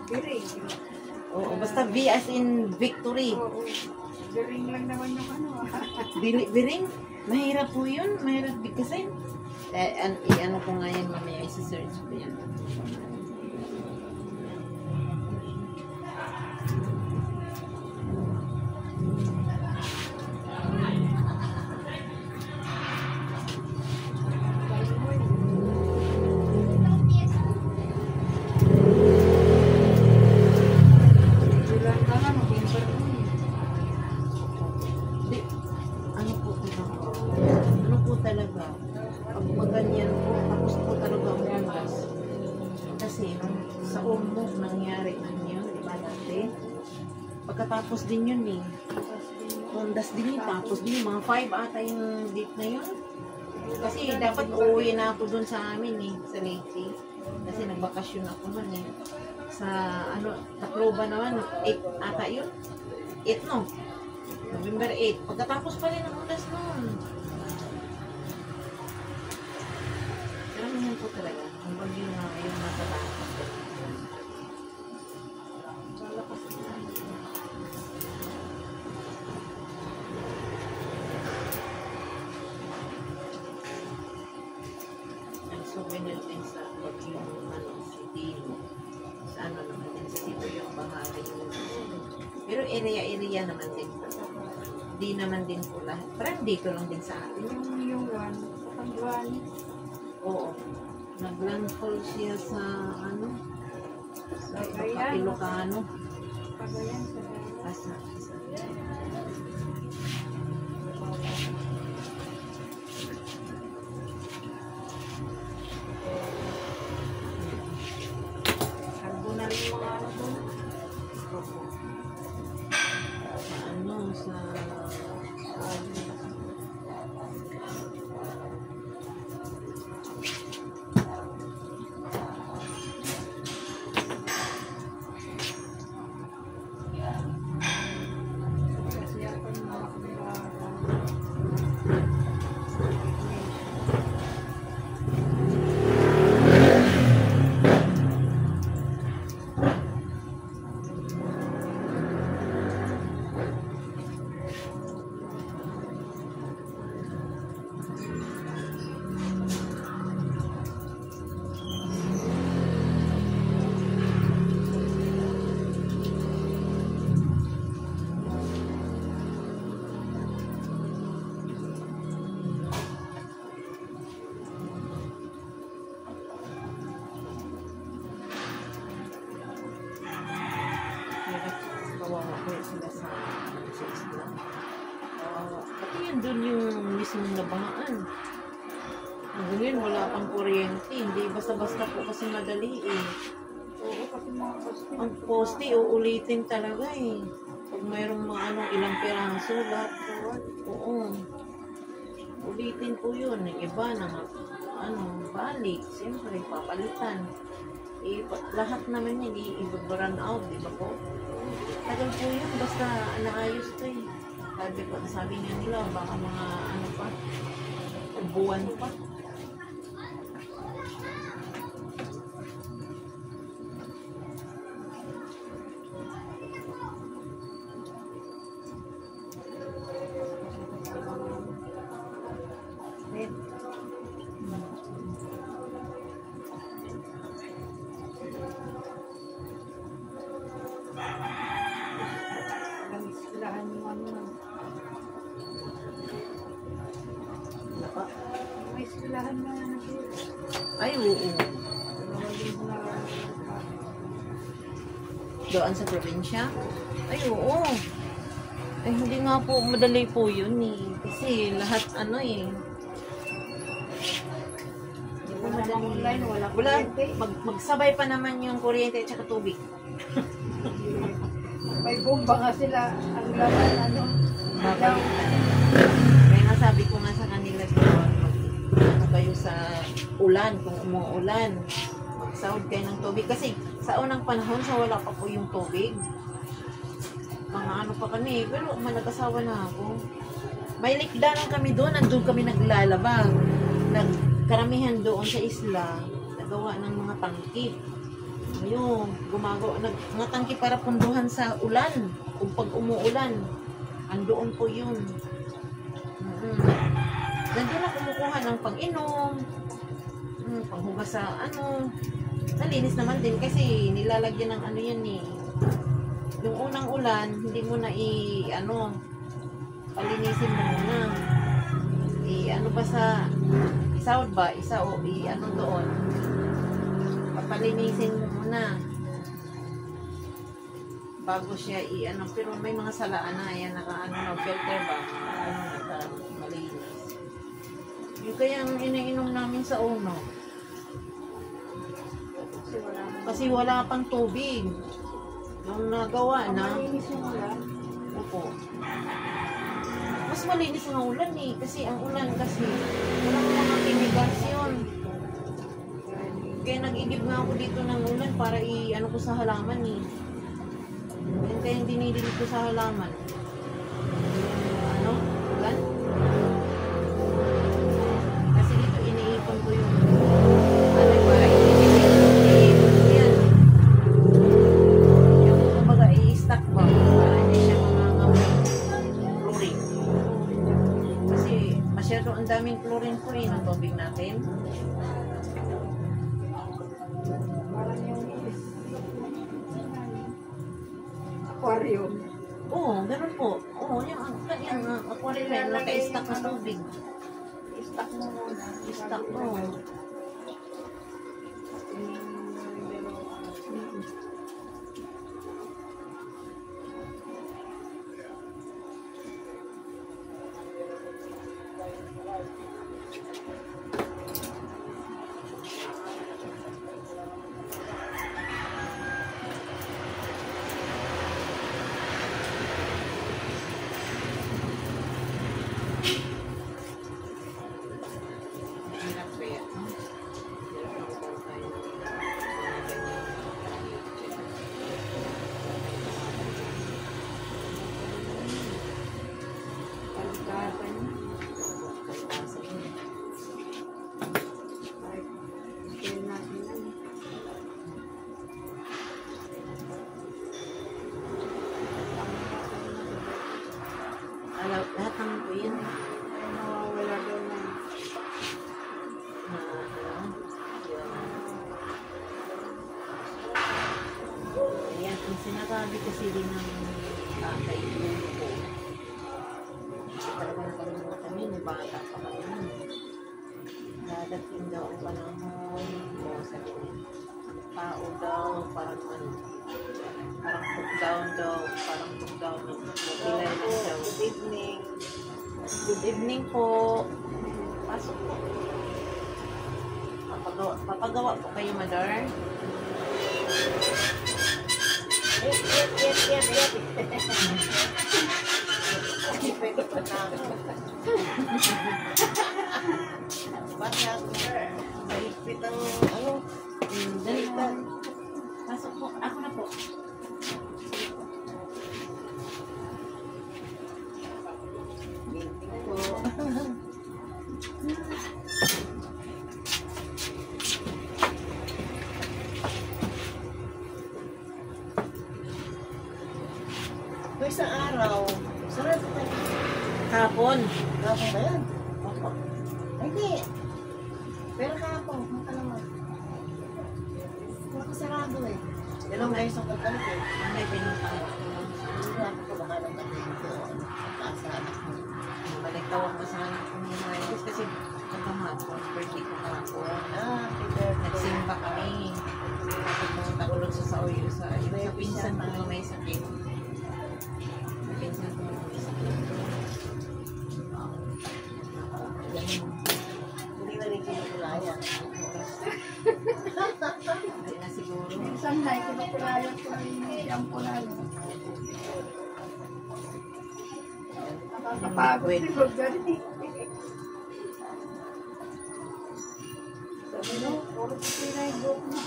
Biring. Oo, basta V as in victory. Oo. Biring lang naman yung ano. Biring? Mahirap po yun. Mahirap bigkasin. Ano ko nga yan mamaya. Isi-search ko yan. Pagkatapos din yun eh. Hondas din yun. Tapos din yung mga 5 ata yung date na yun. Kasi dapat uuwi na ako dun sa amin eh. Sa Leyte. Kasi nagbakasyon ako nun eh. Sa ano, Tacloban naman. 8 ata yun. 8 no? November 8. Pagkatapos pa rin ang Hondas nun. Pero ganyan po talaga. Ang bagyo nga yung matatapos. Souvenir din sa bagyong city sa ano naman din sa dito yung bahagi pero area naman din di naman din po lahat parang dito lang din sa atin yung one Pangbuan. Oo, naglandfall siya sa ano sa Ilocano Pagayan sa pati yun dun yung mismo nabahaan. Ngayon wala pang kuryente, hindi basta-basta po kasi madali eh. Oo, kasi mga poste. Ang poste, uulitin talaga eh. Pag mayroong mga ilang piraso, lahat po. Oo. Ulitin po yun. Iba na balik. Siyempre, papalitan. Lahat naman yun, i-run out, di ba po? Tagal po yun, basta naayos to eh. Sabi nga nila, baka mga pa, buwan pa. Ay, oo. Doon sa probinsya? Ay, oo. Ay, hindi nga po, madali po yun eh. Kasi lahat eh. Wala, magsabay pa naman yung kuryente at saka tubig. May bomba nga sila. Ang laman, Kaya nga sabi ko nga sa kanila doon, kayo sa ulan, kung umuulan, magsahod kayo ng tubig. Kasi sa unang panahon, wala pa po yung tubig. Mga pa kami, pero nag-asawa na ako. May likdanan kami doon, nandun kami naglalaba. Karamihan doon sa isla, nagawa ng mga tangkip. Ayun, gumagawa, nagtangki para punduhan sa ulan. Kung pag umuulan, andoon po yun. Nandun na kumukuha ng pang-inom, panghugas sa ano. Nalinis naman din kasi nilalagyan ng ano yan eh. Yung unang ulan, hindi mo na palinisin mo muna. Ano ba sa isaod ba? Ano doon? Papalinisin mo muna. Bago siya pero may mga salaan na, yan filter ba? Malinis. Yung kaya ang iniinom namin sa uno. Kasi wala pang tubig. Yung nagawa na. Malinis yung ulan. Opo. Mas malinis ang ulan eh. Kasi ang ulan kasi walang mga chemicals yun. Kaya nag-igib nga ako dito ng ulan para ko sa halaman eh. Kaya hindi nililip ko sa halaman. Ulan? Kasi dito iniipon ko yung para iniipon ko yan. Yung kumbaga i-stack ba para hindi siya mangangamoy chlorine. Kasi masyado ang daming chlorine po ng tubig natin. Parang yung aquarium. Oo, ganun po. Oo, yung aquarium na naka-stack na tubig. I-stack mo muna. I-stack mo. Lahat ng po yun. Mawawala doon na. Ayan, ang sinasabi kasi din ng tatay ko. Talagang kami, bata pa kami. Dadating daw ang panahon. Sabi niya, tao daw, parang put-down daw, parang put-down ng pilay lang daw. Good evening. Good evening po. Pasok po. Papagawa po kayo, Mother. Yep. Bakit? Mahigpit ang ganito. Pasok po. Ako na po. Isang araw, sarap pa. Kapon. Kapon ba yan? Opo. Hindi. Pero kapon, mata naman. Nakasarado eh. Dalawang kayo sa pagkalit eh. May pinunta. Hindi ako ko baka naman dito. Sa anak mo. Balik-tawag ko sa anak ko ng mga kasi pagkamapon, birthday ko kahapon. Peter. Nagsimba kami. Pumunta ko doon sa Sauyo sa pinsan ko may sakit. Pinsan ko may sakit. Hindi na rin kinukulayan. Hindi na siguro. Minsan na, kinukulayan ko na yung shampoo na. Nakakapagod siguro ganun. Sabi no, puro puti na yung buhok mo.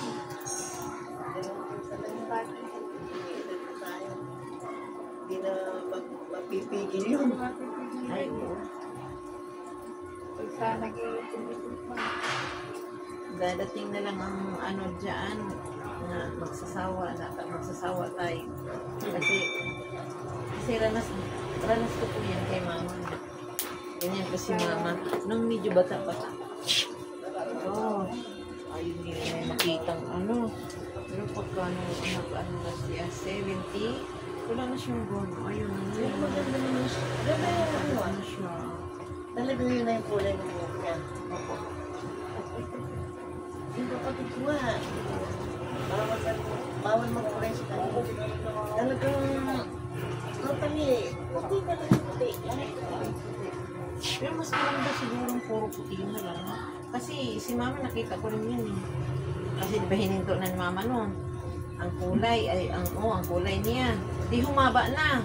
Hindi na mapipigil yun. Ay, po. Isa nag-iipon pa. Dadating na lang ang ano dyan. na magsasawa tayo. Kasi ranas ko po yan kay mama. Ganyan po si mama. Nung medyo bata pa. Ayun yun ay makitang ano. Pero pagka ano na siya, 70, wala na siyang gold. Ayun. Pero maganda naman siya. Ganda yung ano siya. Talaga yun na yung kulay ng buhok niya. Yung kapatid ko nga, bawal magkulay sa kanya. Talagang, puti ka lang puti. Pero mas maganda siguro puro puti na lang. Kasi si mama nakita ko rin yun eh. Kasi diba hininto na ni mama noon. Ang kulay, ang kulay niya. Di humaba na.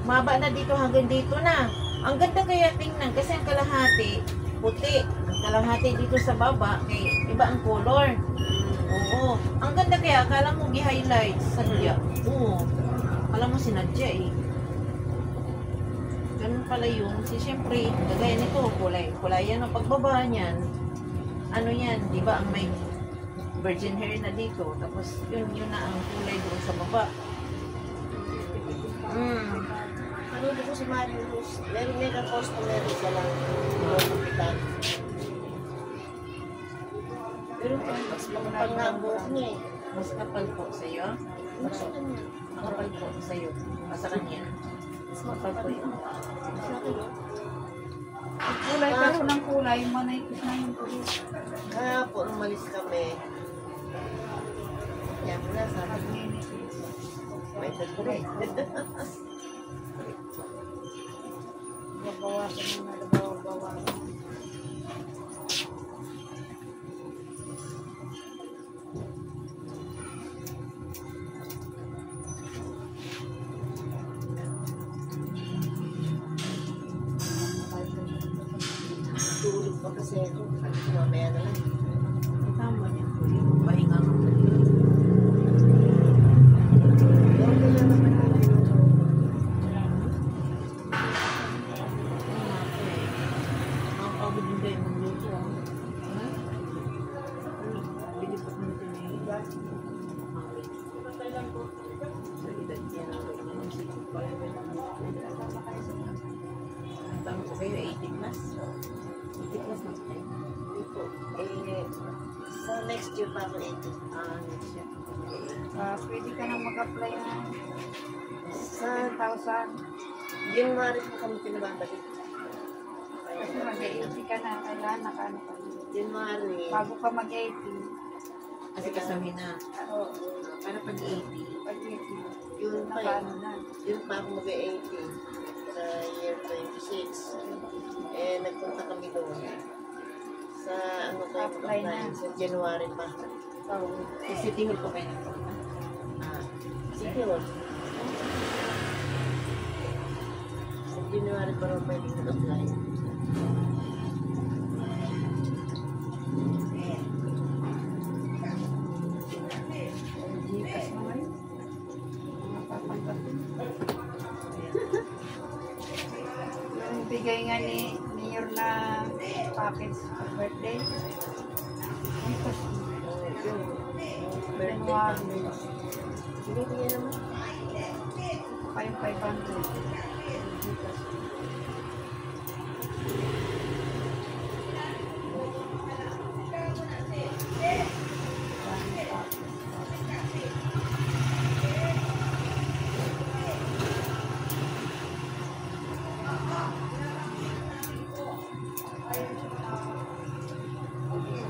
Humaba na dito hanggang dito na. Ang ganda kaya tingnan kasi ang kalahati puti. Ang kalahati dito sa baba, iba ang color. Oo. Ang ganda kaya, akala mo gi-highlight. Sadya. Oo. Akala mo sinadya eh. Ganun pala yun. Kasi syempre, kagaya nito, kulay yan ang pagbaba niyan. Ano yan, di ba ang may virgin hair na dito. Tapos yun na ang kulay doon sa baba. Ano ko si Mario Luz, mega customer siya lang. Pinupupitan. Pero mas makapal na ang buhok niya eh. Mas kapal po sa'yo. Sa kanya. Kapal po sa'yo. Sa kanya. Mas kapal po yun. Sa kanya. Kulay pero ng kulay, manaykos na yung kulay. Kaya po, umalis kami. Yan na, sabi niya. May nagkulay. Babawasan mo na, babawasan. Tulog pa kasi ako. Sabi ko, mamaya na lang. Tama niya po yun. Pahinga ka po. Pero kaya naman Nakakabod din kayo magluto. Bili pa kami din eh. Sa edad niya na ganyan. Sige pa. Tama ko kayo, 80 plus. 80 plus na kayo. dito. Sa next year pa ako 80. Next year. Pwede ka nang mag-apply ng Sa 10,000. January po kami pinababalik. Kasi mag-80 ka na, kailangan naka-ano ka. January. Bago ka mag-80. Kasi kasama na. Oo. Para pag 80. Pag-80. Yun pa Naka-ano yun. na. Yun pa ako mag-80 sa year 26. Nagpunta kami doon. Sa ano tayo Apply na. mag-apply? Sa January pa. Oo. Sa City Hall ko kayo nagpunta. Sige, wala. Sa January pa rin pwede mag-apply. Gikas naman. Mapapanggapin. Yung bigay nga ni Mayor na package sa birthday. Gikas. Yun. Birthday January. package. Sige, niya naman. Pa yung 500. Gikas.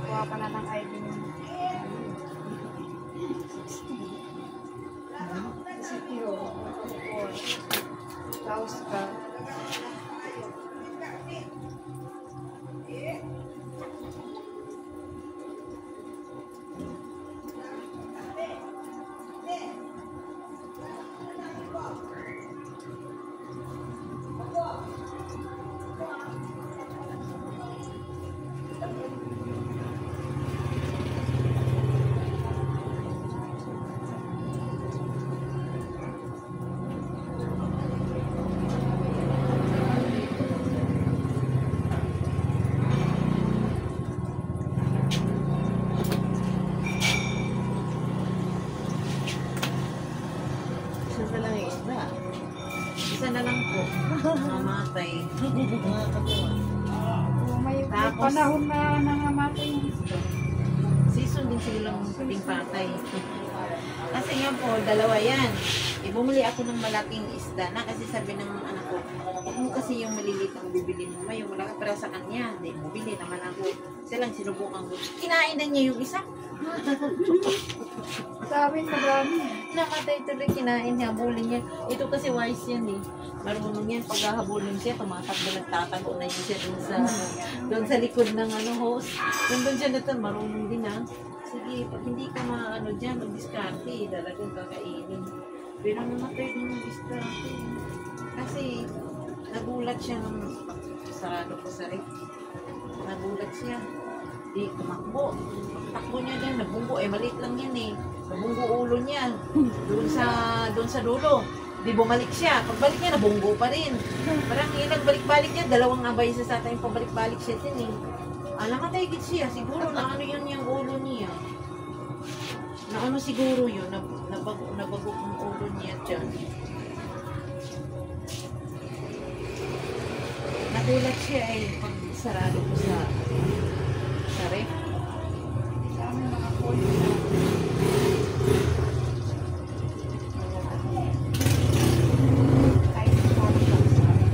Kuha ka na ng ID mo. 60 o. House ka. na lang yung isda. Isa na lang po. Mamatay. Mga katuwa. May Tapos- panahon na nangamatay yung isda. Season din silang puting patay. Kasi nga po, dalawa yan. Bumili ako ng malaking isda na kasi sabi ng anak ko, huwag mo kasi yung maliliit ang bibili mo. May yung malaki para sa kanya. Hindi, bumili naman ako. Silang sinubukan ko. Kinain na niya yung isa. Sa amin marami. Namatay tuloy, kinain niya, habulin niya. Ito kasi wise yan eh. Marunong yan, pag hahabulin siya, tumatakbo, nagtatago na yun siya doon sa likod ng host. Doon siya na marunong din ah. Sige, pag hindi ka maano dyan, mag-discarte, talagang kakainin. Pero namatay din yung discarte. Kasi, nagulat siya nung sarado ko sa rep. Nagulat siya. Di, tumakbo. Takbo niya din, nabunggo. Maliit lang yan eh. Nabunggo ulo niya. Doon sa dulo. Di bumalik siya. Pagbalik niya, nabunggo pa rin. Parang yung nagbalik-balik niya, dalawang abay sa atin, pabalik-balik siya din eh. Namatay gid siya. Siguro na ano yun yung ulo niya. Na ano siguro yun, nabago ang ulo niya dyan. Nagulat siya eh, pag sarado ko sa ref. Sa amin mga pulis na. Kahit marami lang sa amin.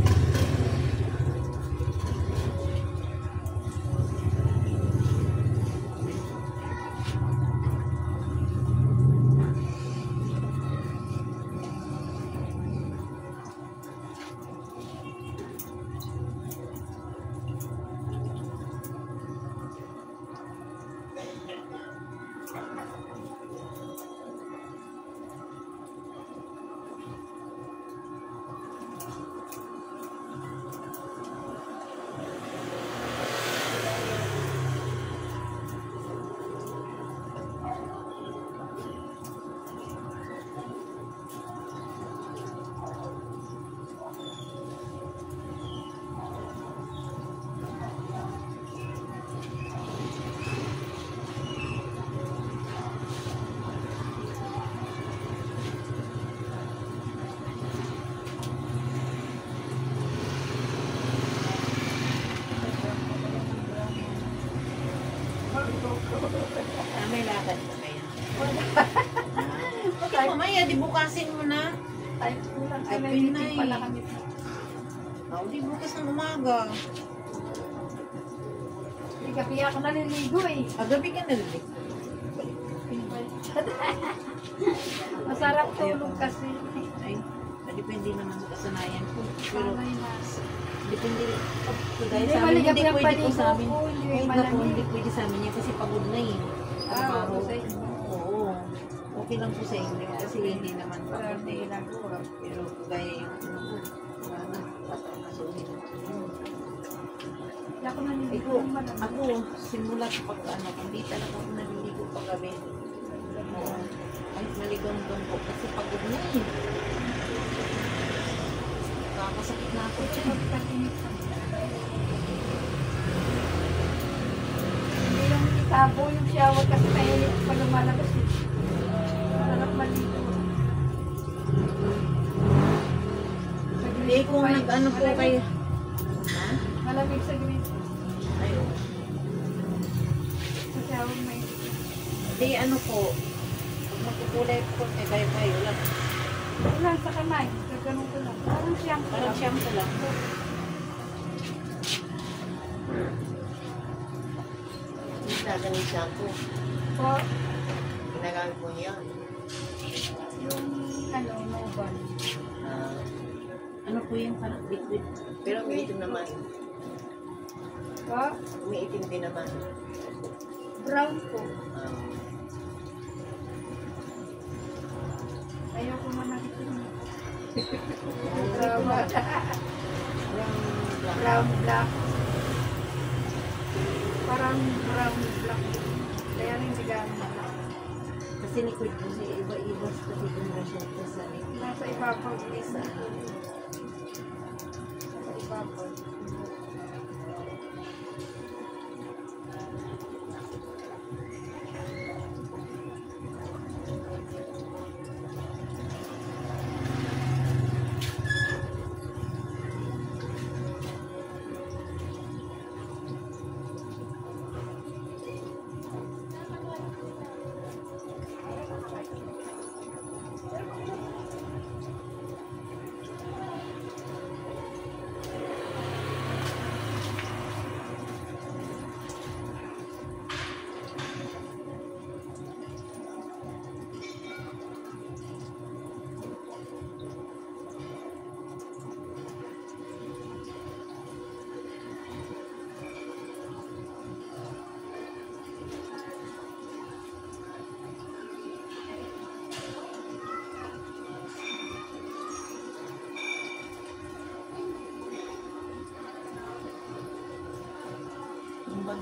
May lakad pa kaya. Okay, mamaya, di bukasin mo na. Ay, kulang Ay, kami. Pinay. Meeting pala kami. Di bukas ng umaga. Hindi gabi ako naliligo eh. Gabi ka na rin. Masarap tulog kasi. Ay, depende naman sa kasanayan ko. Pero, Sanay na. depende. Kagaya Hindi sa amin, maligap hindi yung pwede po sa paligo amin. ko, hindi Kahit na po, malamig. hindi pwede sa amin yan kasi pagod na eh. Trabaho. Okay sa inyo. Oo. Okay lang po sa inyo kasi hindi naman pagod Marami eh. ginagawa. Pero kagaya yung ano ko, wala na. Papapasuhin. Hindi ako naliligo. Ako, Malamig. ako, simula pag ano, hindi talaga ako naliligo pag gabi. Oo. Kahit maligam-gam po kasi pagod na eh. Kakasakit na ako dyan. Magpatingin ka. Hindi yung itabo yung shower kasi mainit pag lumalabas eh. Masarap maligo. Eh, kung nag-ano po kayo. Ha? Malamig sa green. Ayun. Sa shower mainit. Di ano po, pag magkukulay po, kayo lang. Wala sa kamay. Gaganon ko lang. Parang shampoo Parang lang. shampoo lang. Ginagamit yung shampoo. Po, Ginagamit mo yan. yung noban. Ah, Ano po yung parang liquid? pero may itim naman. Po, May itim din naman. brown po. Ah, Ayoko naman ito. brown black. Brown black. Parang brown black. Kaya rin hindi gano'n malaki. Kasi liquid po siya, iba-iba kasi kung na siya sa liquid. Nasa ibabaw isa. Nasa ibabaw.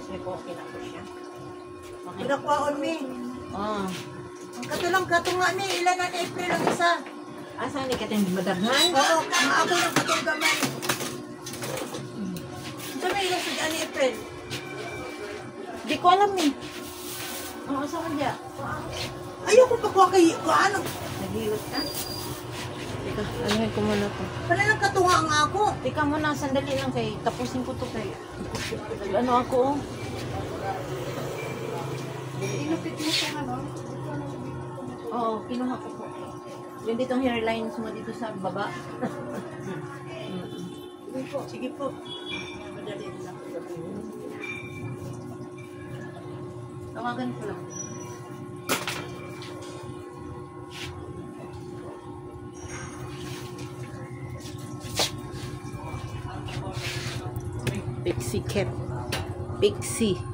Kasi po, kinako siya. Okay. Pinakwaon mi. Ah. Ang katulang kato nga mi, ilan na April ang isa. Asa ni katong madaghan? Oo, ang ako ng katong gamay. Sa may ilang sa ni April. Di ko alam eh. Oo, asa man diya? Ayoko pa kuha kay ano. Naghilot ka? Teka, anuhin ko muna to. Wala lang katunga ang ako. Teka muna, sandali lang kay tapusin ko to kay. Ano ako oh? Inupit mo siya ano? Oo, kinuha ko po. Yung ditong hairlines mo dito sa baba. Sige po, sige po. Madali lang. Tawagan ko lang. Pixie cat. Pixie.